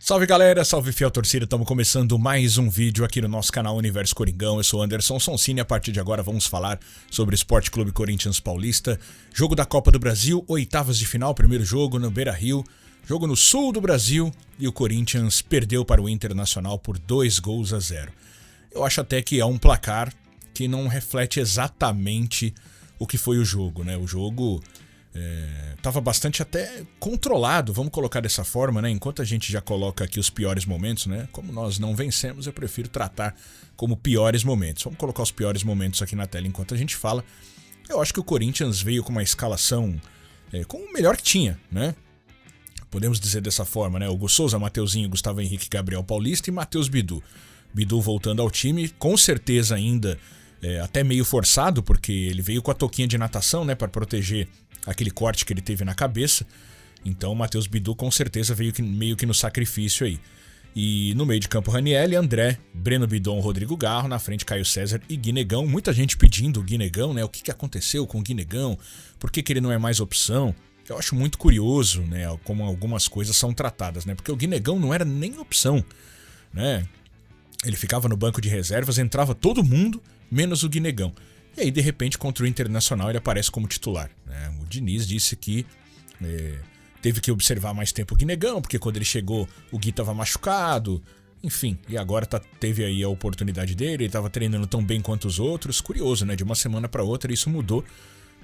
Salve galera, salve fiel torcida, estamos começando mais um vídeo aqui no nosso canal Universo Coringão. Eu sou Anderson Sonsini e a partir de agora vamos falar sobre o Sport Clube Corinthians Paulista. Jogo da Copa do Brasil, oitavas de final, primeiro jogo no Beira-Rio. Jogo no sul do Brasil e o Corinthians perdeu para o Internacional por 2-0. Eu acho até que é um placar que não reflete exatamente o que foi o jogo, né? O jogo estava bastante até controlado, vamos colocar dessa forma, né? Enquanto a gente já coloca aqui os piores momentos, né? Como nós não vencemos, eu prefiro tratar como piores momentos. Vamos colocar os piores momentos aqui na tela enquanto a gente fala. Eu acho que o Corinthians veio com uma escalação com o melhor que tinha, né? Podemos dizer dessa forma, né? Hugo Souza, Mateuzinho, Gustavo Henrique, Gabriel Paulista e Matheus Bidu. Bidu voltando ao time, com certeza ainda até meio forçado, porque ele veio com a touquinha de natação, né? Para proteger aquele corte que ele teve na cabeça. Então o Matheus Bidu com certeza veio meio que no sacrifício aí. E no meio de campo, Ranieri, André, Breno Bidon, Rodrigo Garro, na frente Caio César e Guinegão. Muita gente pedindo o Guinegão, né? O que aconteceu com o Guinegão? Por que ele não é mais opção? Eu acho muito curioso, né? Como algumas coisas são tratadas, né? Porque o Guinegão não era nem opção, né? Ele ficava no banco de reservas, entrava todo mundo, menos o Guinegão. E aí, de repente, contra o Internacional, ele aparece como titular, né? O Diniz disse que teve que observar mais tempo o Guinegão, porque quando ele chegou, o Gui estava machucado. Enfim, e agora teve aí a oportunidade dele, ele estava treinando tão bem quanto os outros. Curioso, né? De uma semana para outra isso mudou,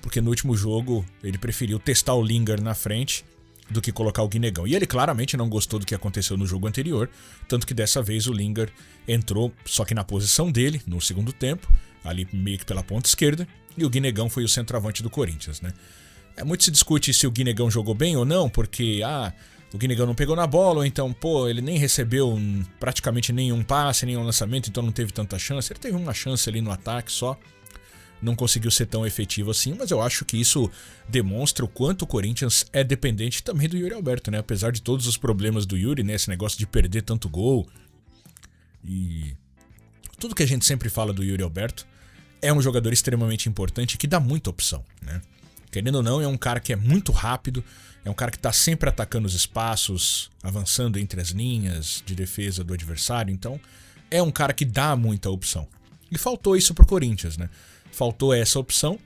porque no último jogo ele preferiu testar o Lingard na frente do que colocar o Guinegão. E ele claramente não gostou do que aconteceu no jogo anterior, tanto que dessa vez o Lingard entrou, só que na posição dele, no segundo tempo, ali meio que pela ponta esquerda, e o Guinegão foi o centroavante do Corinthians, né? Muito se discute se o Guinegão jogou bem ou não, porque o Guinegão não pegou na bola, ou então, ele nem recebeu praticamente nenhum passe, nenhum lançamento, então não teve tanta chance. Ele teve uma chance ali no ataque só, não conseguiu ser tão efetivo assim, mas eu acho que isso demonstra o quanto o Corinthians é dependente também do Yuri Alberto, né? Apesar de todos os problemas do Yuri, né? Esse negócio de perder tanto gol e tudo que a gente sempre fala do Yuri Alberto, é um jogador extremamente importante que dá muita opção, né? Querendo ou não, é um cara que é muito rápido, é um cara que está sempre atacando os espaços, avançando entre as linhas de defesa do adversário, então é um cara que dá muita opção. E faltou isso pro Corinthians, né? Faltou essa opção.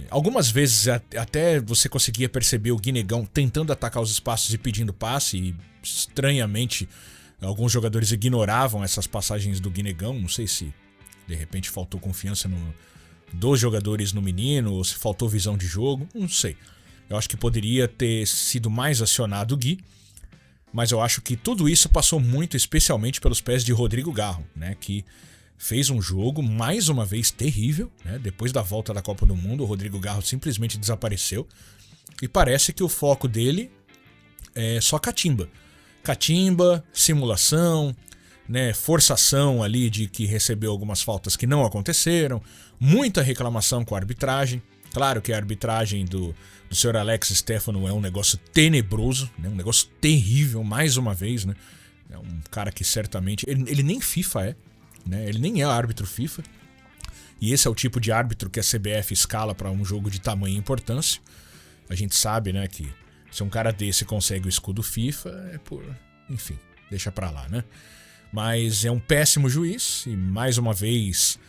Algumas vezes até você conseguia perceber o Guinegão tentando atacar os espaços e pedindo passe, e estranhamente alguns jogadores ignoravam essas passagens do Guinegão. Não sei se de repente faltou confiança dos jogadores no menino, ou se faltou visão de jogo, não sei. Eu acho que poderia ter sido mais acionado o Gui, mas eu acho que tudo isso passou muito especialmente pelos pés de Rodrigo Garro, né, que fez um jogo, mais uma vez, terrível, né? Depois da volta da Copa do Mundo, o Rodrigo Garro simplesmente desapareceu. E parece que o foco dele é só catimba. Catimba, simulação, né? Forçação ali de que recebeu algumas faltas que não aconteceram. Muita reclamação com a arbitragem. Claro que a arbitragem do senhor Alex Stefano é um negócio tenebroso, né? Um negócio terrível, mais uma vez, né? É um cara que certamente... Ele nem FIFA é. Né? Ele nem é árbitro FIFA, e esse é o tipo de árbitro que a CBF escala para um jogo de tamanha importância. A gente sabe, né, que se um cara desse consegue o escudo FIFA, enfim, deixa pra lá, né? Mas é um péssimo juiz, e mais uma vez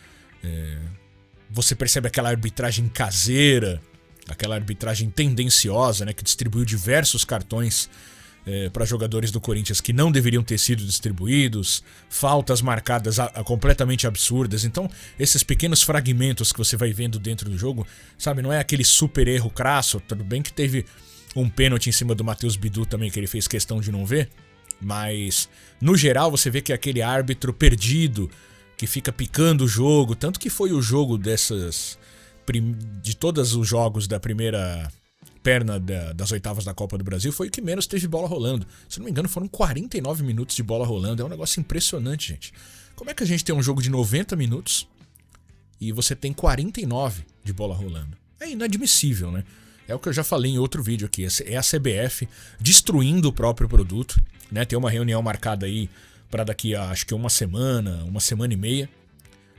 você percebe aquela arbitragem caseira, aquela arbitragem tendenciosa, né, que distribuiu diversos cartões para jogadores do Corinthians que não deveriam ter sido distribuídos, faltas marcadas completamente absurdas. Então, esses pequenos fragmentos que você vai vendo dentro do jogo, sabe, não é aquele super erro crasso. Tudo bem que teve um pênalti em cima do Matheus Bidu também, que ele fez questão de não ver, mas no geral você vê que é aquele árbitro perdido, que fica picando o jogo, tanto que foi o jogo de todos os jogos da primeira perna das oitavas da Copa do Brasil, foi o que menos teve bola rolando. Se não me engano, foram 49 minutos de bola rolando. É um negócio impressionante, gente. Como é que a gente tem um jogo de 90 minutos e você tem 49 de bola rolando? É inadmissível, né? É o que eu já falei em outro vídeo aqui. É a CBF destruindo o próprio produto, né? Tem uma reunião marcada aí para daqui a, acho que uma semana e meia,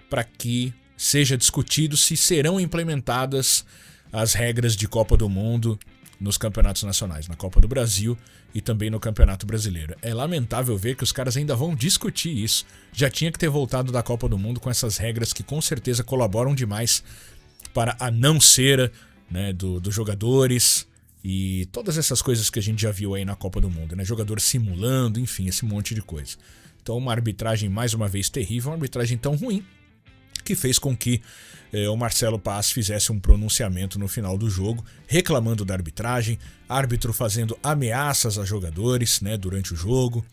para que seja discutido se serão implementadas as regras de Copa do Mundo nos campeonatos nacionais, na Copa do Brasil e também no Campeonato Brasileiro. É lamentável ver que os caras ainda vão discutir isso. Já tinha que ter voltado da Copa do Mundo com essas regras que com certeza colaboram demais para a não cera, né, dos jogadores e todas essas coisas que a gente já viu aí na Copa do Mundo, né? Jogador simulando, enfim, esse monte de coisa. Então uma arbitragem mais uma vez terrível, uma arbitragem tão ruim que fez com que o Marcelo Paz fizesse um pronunciamento no final do jogo, reclamando da arbitragem, árbitro fazendo ameaças a jogadores, né, durante o jogo.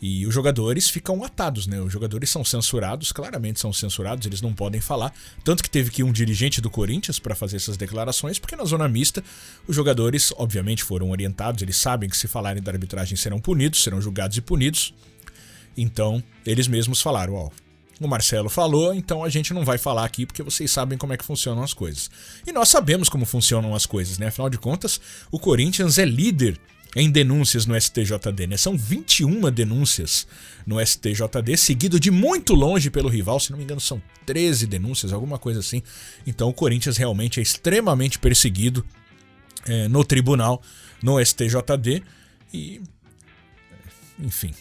E os jogadores ficam atados, né? Os jogadores são censurados, claramente são censurados, eles não podem falar. Tanto que teve que ir um dirigente do Corinthians para fazer essas declarações, porque na zona mista os jogadores, obviamente, foram orientados, eles sabem que se falarem da arbitragem serão punidos, serão julgados e punidos. Então, eles mesmos falaram, ó, o Marcelo falou, então a gente não vai falar aqui porque vocês sabem como é que funcionam as coisas. E nós sabemos como funcionam as coisas, né? Afinal de contas, o Corinthians é líder em denúncias no STJD, né? São 21 denúncias no STJD, seguido de muito longe pelo rival, se não me engano são 13 denúncias, alguma coisa assim. Então o Corinthians realmente é extremamente perseguido no tribunal, no STJD e, enfim,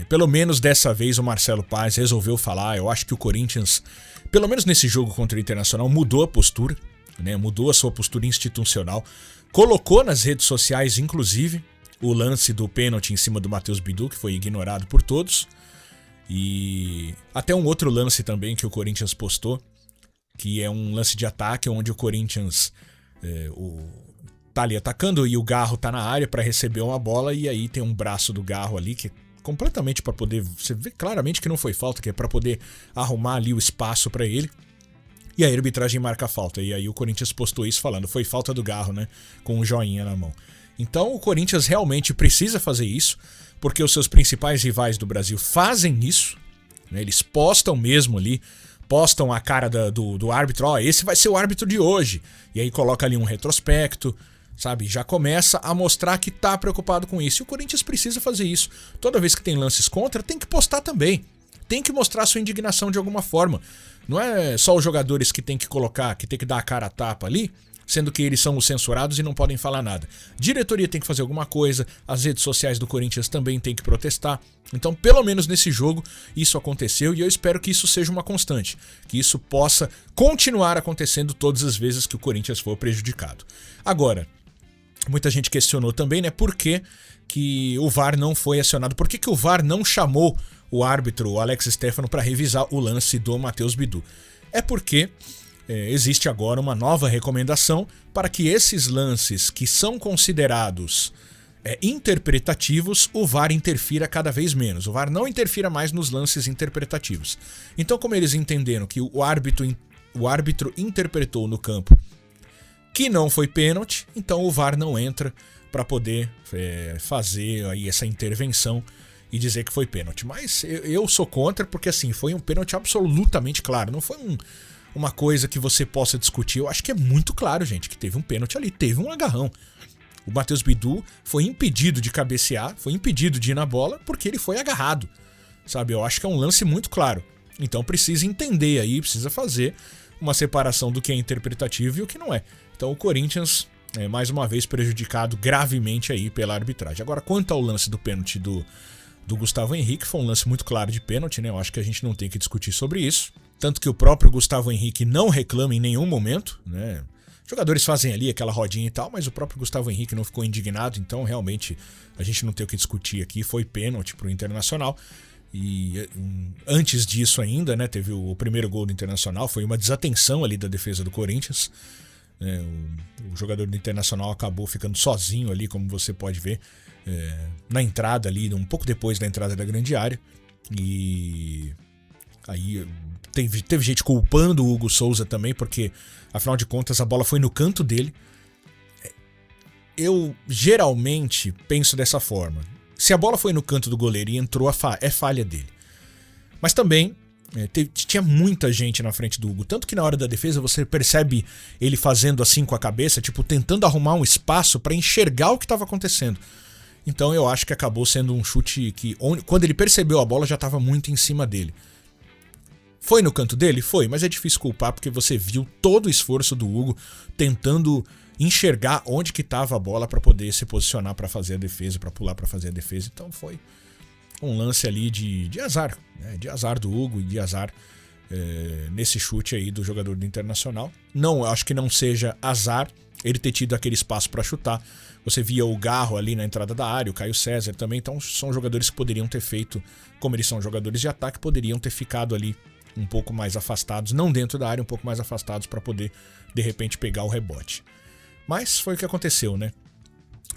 pelo menos dessa vez o Marcelo Paz resolveu falar. Eu acho que o Corinthians, pelo menos nesse jogo contra o Internacional, mudou a postura, né? Mudou a sua postura institucional. Colocou nas redes sociais, inclusive, o lance do pênalti em cima do Matheus Bidu, que foi ignorado por todos. E até um outro lance também que o Corinthians postou, que é um lance de ataque, onde o Corinthians tá ali atacando e o Garro tá na área para receber uma bola, e aí tem um braço do Garro ali que é completamente para poder... Você vê claramente que não foi falta, que é para poder arrumar ali o espaço para ele. E a arbitragem marca a falta. E aí o Corinthians postou isso falando, foi falta do Garro, né? Com um joinha na mão. Então o Corinthians realmente precisa fazer isso, porque os seus principais rivais do Brasil fazem isso, né? Eles postam mesmo ali, postam a cara do árbitro, ó, esse vai ser o árbitro de hoje. E aí coloca ali um retrospecto, sabe? Já começa a mostrar que tá preocupado com isso. E o Corinthians precisa fazer isso. Toda vez que tem lances contra, tem que postar também. Tem que mostrar sua indignação de alguma forma. Não é só os jogadores que tem que colocar, que tem que dar a cara a tapa ali, sendo que eles são os censurados e não podem falar nada. Diretoria tem que fazer alguma coisa, as redes sociais do Corinthians também tem que protestar. Então, pelo menos nesse jogo, isso aconteceu e eu espero que isso seja uma constante, que isso possa continuar acontecendo todas as vezes que o Corinthians for prejudicado. Agora, muita gente questionou também, né, por que o VAR não foi acionado, por que o VAR não chamou o árbitro, o Alex Stefano, para revisar o lance do Matheus Bidu. É porque existe agora uma nova recomendação para que esses lances que são considerados interpretativos, o VAR interfira cada vez menos. O VAR não interfira mais nos lances interpretativos. Então, como eles entenderam que o árbitro interpretou no campo que não foi pênalti, então o VAR não entra para poder fazer aí essa intervenção e dizer que foi pênalti. Mas eu sou contra, porque assim, foi um pênalti absolutamente claro. Não foi uma coisa que você possa discutir. Eu acho que é muito claro, gente, que teve um pênalti ali, teve um agarrão. O Matheus Bidu foi impedido de cabecear, foi impedido de ir na bola, porque ele foi agarrado. Sabe, eu acho que é um lance muito claro. Então precisa entender aí, precisa fazer uma separação do que é interpretativo e o que não é. Então o Corinthians mais uma vez prejudicado gravemente aí pela arbitragem. Agora, quanto ao lance do pênalti do Gustavo Henrique, foi um lance muito claro de pênalti, né? Eu acho que a gente não tem que discutir sobre isso. Tanto que o próprio Gustavo Henrique não reclama em nenhum momento, né? Jogadores fazem ali aquela rodinha e tal, mas o próprio Gustavo Henrique não ficou indignado, então realmente a gente não tem o que discutir aqui. Foi pênalti pro Internacional. E antes disso ainda, né, teve o primeiro gol do Internacional, foi uma desatenção ali da defesa do Corinthians. O jogador do Internacional acabou ficando sozinho ali, como você pode ver, na entrada ali, um pouco depois da entrada da grande área. E aí teve gente culpando o Hugo Souza também, porque afinal de contas a bola foi no canto dele. Eu geralmente penso dessa forma: se a bola foi no canto do goleiro e entrou, é falha dele. Mas também tinha muita gente na frente do Hugo, tanto que na hora da defesa você percebe ele fazendo assim com a cabeça, tipo tentando arrumar um espaço para enxergar o que estava acontecendo. Então eu acho que acabou sendo um chute que, quando ele percebeu a bola, já estava muito em cima dele. Foi no canto dele? Foi, mas é difícil culpar porque você viu todo o esforço do Hugo tentando enxergar onde que estava a bola para poder se posicionar para fazer a defesa, para pular para fazer a defesa. Então foi um lance ali de azar, né? De azar do Hugo e de azar nesse chute aí do jogador do Internacional. Não, acho que não seja azar ele ter tido aquele espaço para chutar. Você via o Garro ali na entrada da área, o Caio César também, então são jogadores que poderiam ter feito, como eles são jogadores de ataque, poderiam ter ficado ali um pouco mais afastados, não dentro da área, um pouco mais afastados para poder, de repente, pegar o rebote. Mas foi o que aconteceu, né?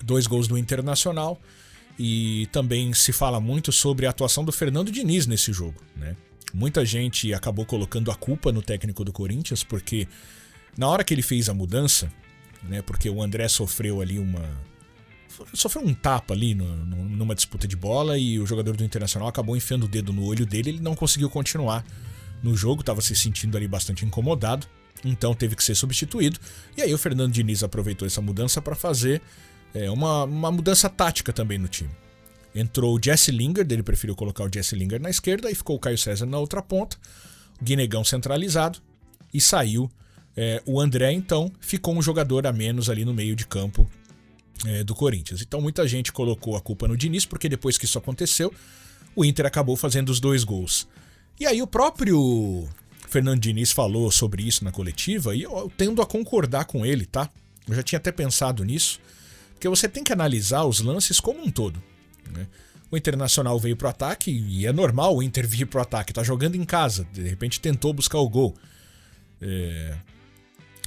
2 gols do Internacional e também se fala muito sobre a atuação do Fernando Diniz nesse jogo, né? Muita gente acabou colocando a culpa no técnico do Corinthians, porque na hora que ele fez a mudança, né? Porque o André sofreu ali sofreu um tapa ali numa disputa de bola e o jogador do Internacional acabou enfiando o dedo no olho dele, ele não conseguiu continuar no jogo, estava se sentindo ali bastante incomodado, então teve que ser substituído. E aí o Fernando Diniz aproveitou essa mudança para fazer uma mudança tática também no time. Entrou o Jesse Lingard, ele preferiu colocar o Jesse Lingard na esquerda, e ficou o Caio César na outra ponta, o Guinegão centralizado, e saiu o André, então ficou um jogador a menos ali no meio de campo do Corinthians. Então muita gente colocou a culpa no Diniz, porque depois que isso aconteceu, o Inter acabou fazendo os 2 gols. E aí o próprio Fernando Diniz falou sobre isso na coletiva, e eu tendo a concordar com ele, tá? Eu já tinha até pensado nisso, porque você tem que analisar os lances como um todo, né? O Internacional veio pro ataque, e é normal o Inter vir pro ataque, tá jogando em casa, de repente tentou buscar o gol.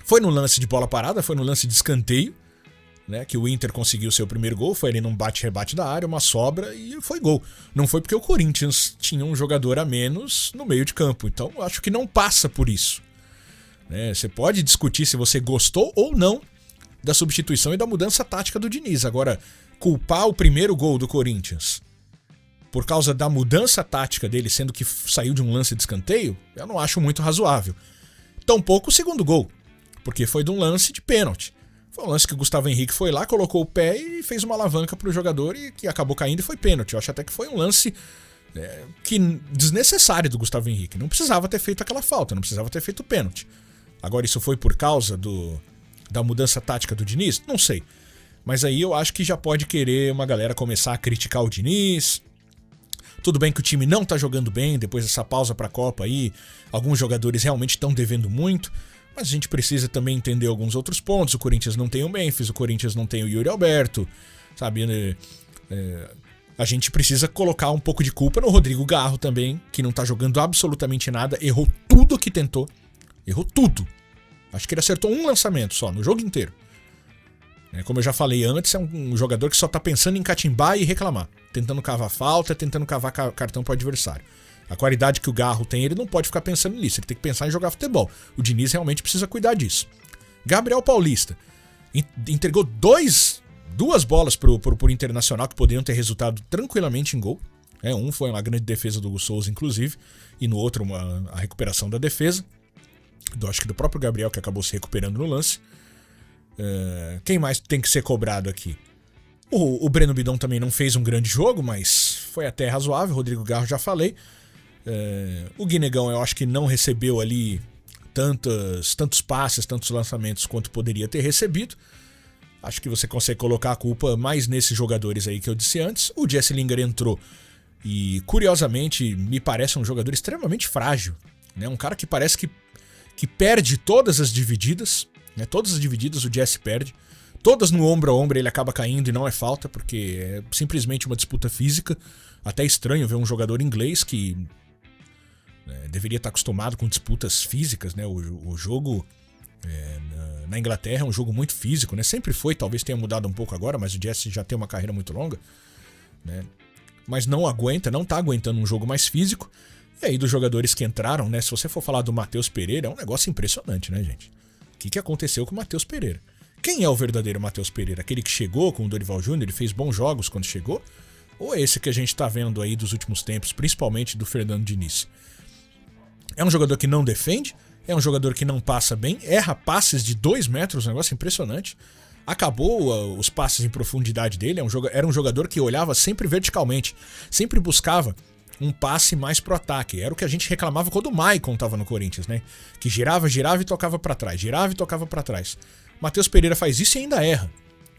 Foi no lance de bola parada, foi no lance de escanteio, né, que o Inter conseguiu seu primeiro gol, foi ali num bate-rebate da área, uma sobra e foi gol. Não foi porque o Corinthians tinha um jogador a menos no meio de campo, então eu acho que não passa por isso, né? Você pode discutir se você gostou ou não da substituição e da mudança tática do Diniz. Agora, culpar o primeiro gol do Corinthians por causa da mudança tática dele, sendo que saiu de um lance de escanteio, eu não acho muito razoável. Tampouco o segundo gol, porque foi de um lance de pênalti. Foi um lance que o Gustavo Henrique foi lá, colocou o pé e fez uma alavanca pro jogador e que acabou caindo e foi pênalti. Eu acho até que foi um lance desnecessário do Gustavo Henrique. Não precisava ter feito aquela falta, não precisava ter feito o pênalti. Agora, isso foi por causa da mudança tática do Diniz? Não sei. Mas aí eu acho que já pode querer uma galera começar a criticar o Diniz. Tudo bem que o time não tá jogando bem depois dessa pausa pra Copa aí. Alguns jogadores realmente estão devendo muito. Mas a gente precisa também entender alguns outros pontos. O Corinthians não tem o Memphis, o Corinthians não tem o Yuri Alberto, sabe? A gente precisa colocar um pouco de culpa no Rodrigo Garro também, que não tá jogando absolutamente nada, errou tudo que tentou. Errou tudo. Acho que ele acertou um lançamento só, no jogo inteiro. Como eu já falei antes, é um jogador que só tá pensando em catimbar e reclamar. Tentando cavar falta, tentando cavar cartão pro adversário. A qualidade que o Garro tem, ele não pode ficar pensando nisso, ele tem que pensar em jogar futebol. O Diniz realmente precisa cuidar disso. Gabriel Paulista entregou 2 bolas pro Internacional que poderiam ter resultado tranquilamente em gol. Um foi uma grande defesa do Hugo Souza, inclusive, e no outro a recuperação da defesa. Acho que do próprio Gabriel, que acabou se recuperando no lance. Quem mais tem que ser cobrado aqui? O Breno Bidon também não fez um grande jogo, mas foi até razoável. Rodrigo Garro já falei. O Guinegão eu acho que não recebeu ali tantos passes, tantos lançamentos quanto poderia ter recebido. Acho que você consegue colocar a culpa mais nesses jogadores aí que eu disse antes. O Jesse Lingard entrou e, curiosamente, me parece um jogador extremamente frágil, né? Um cara que parece que perde todas as divididas, né? Todas as divididas o Jesse perde. Todas no ombro a ombro ele acaba caindo e não é falta, porque é simplesmente uma disputa física. Até estranho ver um jogador inglês que deveria estar acostumado com disputas físicas, né? O jogo na Inglaterra é um jogo muito físico, né? Sempre foi, talvez tenha mudado um pouco agora, mas o Jesse já tem uma carreira muito longa, né? Mas não tá aguentando um jogo mais físico. E aí dos jogadores que entraram, né? Se você for falar do Matheus Pereira, é um negócio impressionante, né, gente? O que aconteceu com o Matheus Pereira? Quem é o verdadeiro Matheus Pereira? Aquele que chegou com o Dorival Júnior, ele fez bons jogos quando chegou? Ou é esse que a gente tá vendo aí dos últimos tempos, principalmente do Fernando Diniz? É um jogador que não defende, é um jogador que não passa bem, erra passes de 2 metros, um negócio impressionante. Acabou os passes em profundidade dele, era um jogador que olhava sempre verticalmente, sempre buscava um passe mais pro ataque. Era o que a gente reclamava quando o Maicon tava no Corinthians, né? Que girava e tocava pra trás, girava e tocava pra trás. Matheus Pereira faz isso e ainda erra,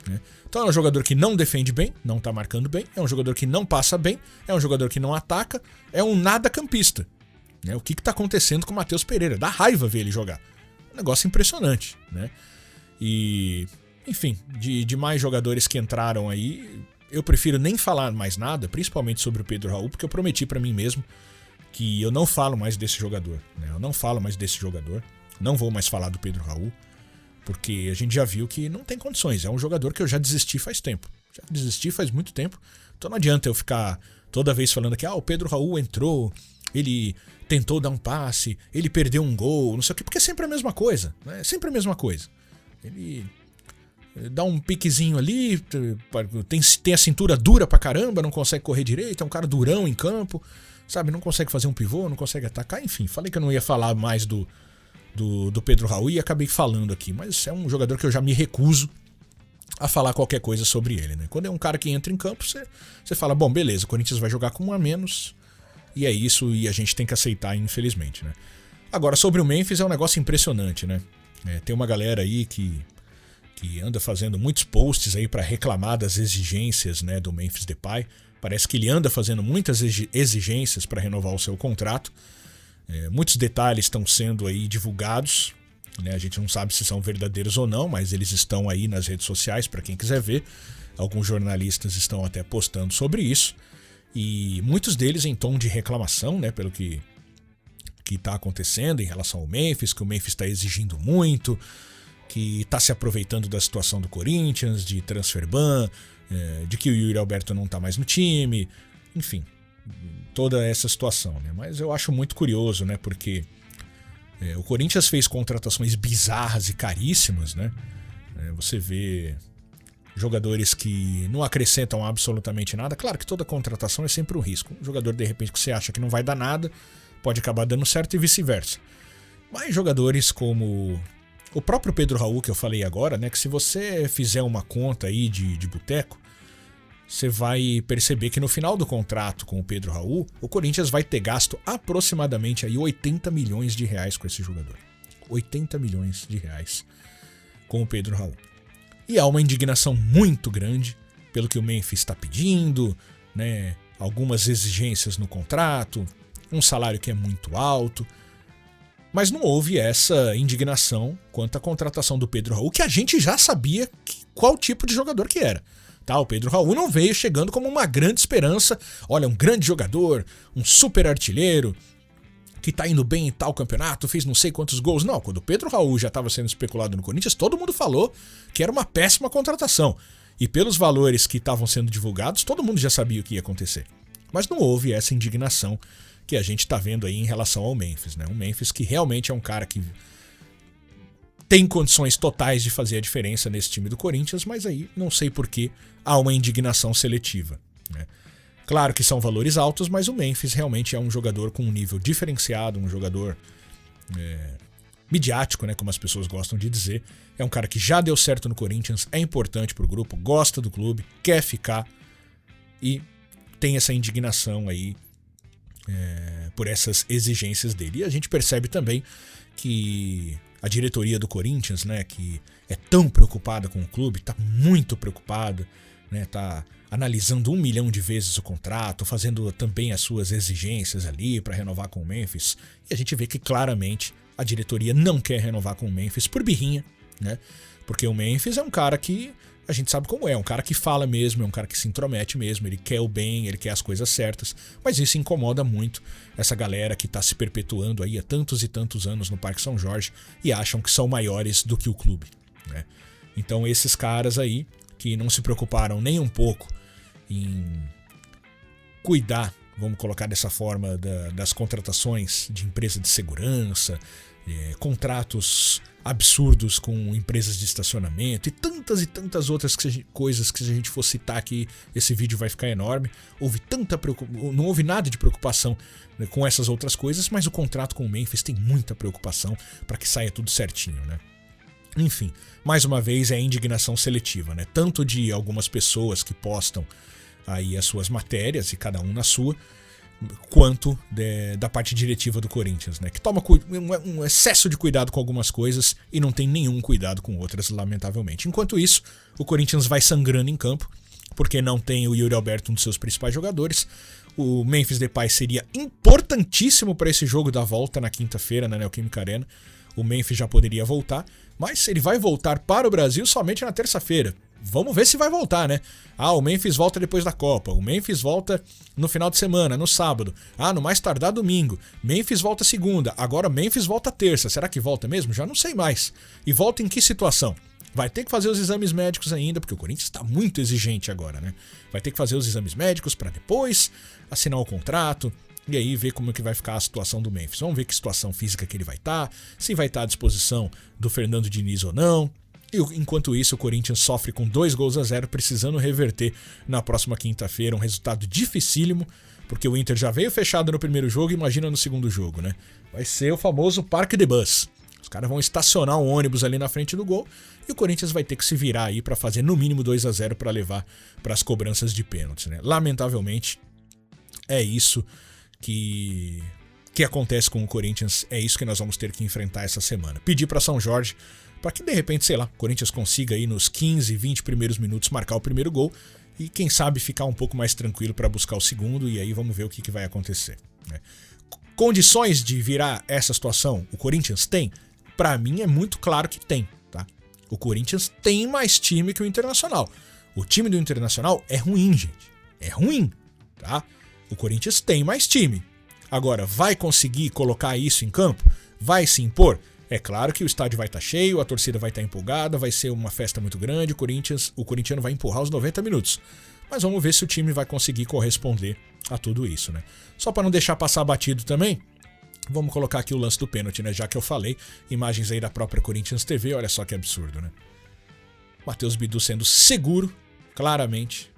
né? Então é um jogador que não defende bem, não tá marcando bem, é um jogador que não passa bem, é um jogador que não ataca, é um nada campista, né? O que tá acontecendo com o Matheus Pereira? Dá raiva ver ele jogar. Um negócio impressionante, né? E, enfim, de mais jogadores que entraram aí, eu prefiro nem falar mais nada, principalmente sobre o Pedro Raul, porque eu prometi pra mim mesmo que eu não falo mais desse jogador, né? Eu não falo mais desse jogador, não vou mais falar do Pedro Raul, porque a gente já viu que não tem condições. É um jogador que eu já desisti faz tempo. Já desisti faz muito tempo. Então não adianta eu ficar toda vez falando que o Pedro Raul entrou, ele tentou dar um passe, ele perdeu um gol, não sei o quê, porque é sempre a mesma coisa, né? É sempre a mesma coisa. Ele dá um piquezinho ali, tem a cintura dura pra caramba, não consegue correr direito, é um cara durão em campo, sabe? Não consegue fazer um pivô, não consegue atacar, enfim. Falei que eu não ia falar mais do Pedro Raul e acabei falando aqui, mas é um jogador que eu já me recuso a falar qualquer coisa sobre ele, né? Quando é um cara que entra em campo, você fala, bom, beleza, o Corinthians vai jogar com um a menos e é isso, e a gente tem que aceitar, infelizmente, né? Agora, sobre o Memphis é um negócio impressionante, né? Tem uma galera aí que anda fazendo muitos posts aí para reclamar das exigências, né, do Memphis Depay. Parece que ele anda fazendo muitas exigências para renovar o seu contrato. Muitos detalhes estão sendo aí divulgados, né? A gente não sabe se são verdadeiros ou não, mas eles estão aí nas redes sociais para quem quiser ver. Alguns jornalistas estão até postando sobre isso e muitos deles em tom de reclamação, né, pelo que está acontecendo em relação ao Memphis, que o Memphis está exigindo muito, que está se aproveitando da situação do Corinthians, de transfer ban, de que o Yuri Alberto não está mais no time, enfim, toda essa situação, né? Mas eu acho muito curioso, né? Porque o Corinthians fez contratações bizarras e caríssimas, né? Você vê jogadores que não acrescentam absolutamente nada. Claro que toda contratação é sempre um risco. Um jogador, de repente, que você acha que não vai dar nada, pode acabar dando certo e vice-versa. Mas jogadores como o próprio Pedro Raul, que eu falei agora, né? Que se você fizer uma conta aí de boteco, você vai perceber que no final do contrato com o Pedro Raul, o Corinthians vai ter gasto aproximadamente aí 80 milhões de reais com esse jogador. 80 milhões de reais com o Pedro Raul. E há uma indignação muito grande pelo que o Memphis está pedindo, né? Algumas exigências no contrato, um salário que é muito alto. Mas não houve essa indignação quanto à contratação do Pedro Raul, que a gente já sabia qual tipo de jogador que era. Tá, o Pedro Raul não veio chegando como uma grande esperança. Olha, um grande jogador, um super artilheiro, que tá indo bem em tal campeonato, fez não sei quantos gols. Não, quando o Pedro Raul já estava sendo especulado no Corinthians, todo mundo falou que era uma péssima contratação. E pelos valores que estavam sendo divulgados, todo mundo já sabia o que ia acontecer. Mas não houve essa indignação que a gente tá vendo aí em relação ao Memphis, né? Um Memphis que realmente é um cara que tem condições totais de fazer a diferença nesse time do Corinthians, mas aí não sei por que há uma indignação seletiva, né? Claro que são valores altos, mas o Memphis realmente é um jogador com um nível diferenciado, um jogador midiático, né, como as pessoas gostam de dizer. É um cara que já deu certo no Corinthians, é importante pro grupo, gosta do clube, quer ficar e tem essa indignação aí por essas exigências dele. E a gente percebe também que a diretoria do Corinthians, né, que é tão preocupada com o clube, tá muito preocupada, né, tá analisando 1 milhão de vezes o contrato, fazendo também as suas exigências ali para renovar com o Memphis. E a gente vê que claramente a diretoria não quer renovar com o Memphis por birrinha, né? Porque o Memphis é um cara que a gente sabe como é, um cara que fala mesmo, é um cara que se intromete mesmo, ele quer o bem, ele quer as coisas certas, mas isso incomoda muito essa galera que tá se perpetuando aí há tantos e tantos anos no Parque São Jorge e acham que são maiores do que o clube, né? Então esses caras aí que não se preocuparam nem um pouco em cuidar, vamos colocar dessa forma, das contratações de empresa de segurança, contratos absurdos com empresas de estacionamento e tantas outras coisas que se a gente for citar aqui, esse vídeo vai ficar enorme. Não houve nada de preocupação, né, com essas outras coisas, mas o contrato com o Memphis tem muita preocupação para que saia tudo certinho, né? Enfim, mais uma vez é a indignação seletiva, né? Tanto de algumas pessoas que postam aí as suas matérias, e cada um na sua, quanto da parte diretiva do Corinthians, né? Que toma um excesso de cuidado com algumas coisas e não tem nenhum cuidado com outras, lamentavelmente. Enquanto isso, o Corinthians vai sangrando em campo, porque não tem o Yuri Alberto, um dos seus principais jogadores. O Memphis Depay seria importantíssimo para esse jogo da volta na quinta-feira na Neoquímica Arena. O Memphis já poderia voltar, mas ele vai voltar para o Brasil somente na terça-feira. Vamos ver se vai voltar, né? O Memphis volta depois da Copa. O Memphis volta no final de semana, no sábado. No mais tardar domingo. Memphis volta segunda. Agora Memphis volta terça. Será que volta mesmo? Já não sei mais. E volta em que situação? Vai ter que fazer os exames médicos ainda, porque o Corinthians está muito exigente agora, né? Vai ter que fazer os exames médicos para depois assinar o contrato e aí ver como é que vai ficar a situação do Memphis. Vamos ver que situação física que ele vai estar, se vai estar à disposição do Fernando Diniz ou não. E enquanto isso, o Corinthians sofre com 2-0, precisando reverter na próxima quinta-feira, um resultado dificílimo, porque o Inter já veio fechado no primeiro jogo, imagina no segundo jogo, né? Vai ser o famoso Parque de Bus. Os caras vão estacionar um ônibus ali na frente do gol e o Corinthians vai ter que se virar aí para fazer no mínimo 2-0 para levar para as cobranças de pênaltis, né? Lamentavelmente, é isso que acontece com o Corinthians, é isso que nós vamos ter que enfrentar essa semana. Pedir para São Jorge para que de repente, sei lá, o Corinthians consiga aí nos 15, 20 primeiros minutos marcar o primeiro gol e quem sabe ficar um pouco mais tranquilo para buscar o segundo e aí vamos ver o que vai acontecer, né? Condições de virar essa situação o Corinthians tem? Para mim é muito claro que tem, tá? O Corinthians tem mais time que o Internacional. O time do Internacional é ruim, gente. É ruim, tá? O Corinthians tem mais time. Agora, vai conseguir colocar isso em campo? Vai se impor? É claro que o estádio vai estar cheio, a torcida vai estar empolgada, vai ser uma festa muito grande, o corintiano vai empurrar os 90 minutos. Mas vamos ver se o time vai conseguir corresponder a tudo isso, né? Só para não deixar passar batido também, vamos colocar aqui o lance do pênalti, né? Já que eu falei, imagens aí da própria Corinthians TV, olha só que absurdo, né? Matheus Bidu sendo seguro, claramente,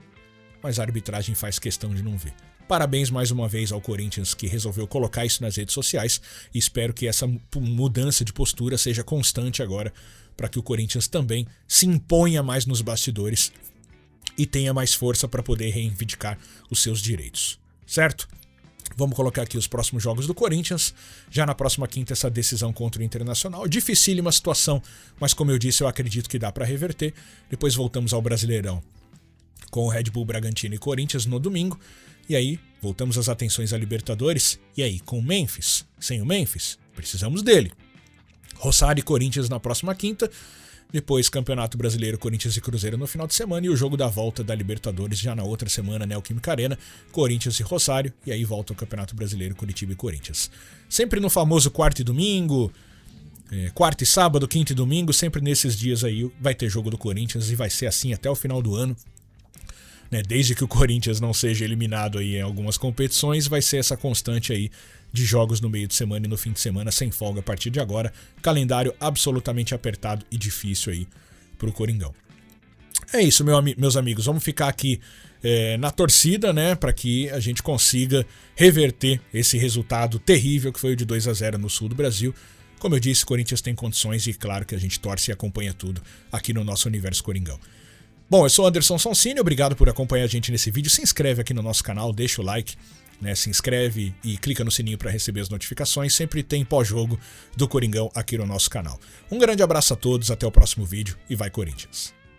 mas a arbitragem faz questão de não ver. Parabéns mais uma vez ao Corinthians que resolveu colocar isso nas redes sociais e espero que essa mudança de postura seja constante agora para que o Corinthians também se imponha mais nos bastidores e tenha mais força para poder reivindicar os seus direitos, certo? Vamos colocar aqui os próximos jogos do Corinthians. Já na próxima quinta, essa decisão contra o Internacional. Dificílima situação, mas como eu disse, eu acredito que dá para reverter. Depois voltamos ao Brasileirão com o Red Bull Bragantino e Corinthians no domingo. E aí, voltamos às atenções à Libertadores. E aí, com o Memphis? Sem o Memphis? Precisamos dele. Rosário e Corinthians na próxima quinta. Depois, Campeonato Brasileiro, Corinthians e Cruzeiro no final de semana. E o jogo da volta da Libertadores já na outra semana, Neoquímica Arena, Corinthians e Rosário. E aí volta o Campeonato Brasileiro, Curitiba e Corinthians. Sempre no famoso quarto e domingo, quarta e sábado, quinta e domingo. Sempre nesses dias aí vai ter jogo do Corinthians e vai ser assim até o final do ano. Desde que o Corinthians não seja eliminado aí em algumas competições, vai ser essa constante aí de jogos no meio de semana e no fim de semana, sem folga a partir de agora. Calendário absolutamente apertado e difícil aí pro Coringão. É isso, meus amigos. Vamos ficar aqui na torcida, né, para que a gente consiga reverter esse resultado terrível que foi o de 2-0 no sul do Brasil. Como eu disse, o Corinthians tem condições e claro que a gente torce e acompanha tudo aqui no nosso Universo Coringão. Bom, eu sou o Anderson Sonsini, obrigado por acompanhar a gente nesse vídeo. Se inscreve aqui no nosso canal, deixa o like, né? Se inscreve e clica no sininho para receber as notificações. Sempre tem pós-jogo do Coringão aqui no nosso canal. Um grande abraço a todos, até o próximo vídeo e vai Corinthians!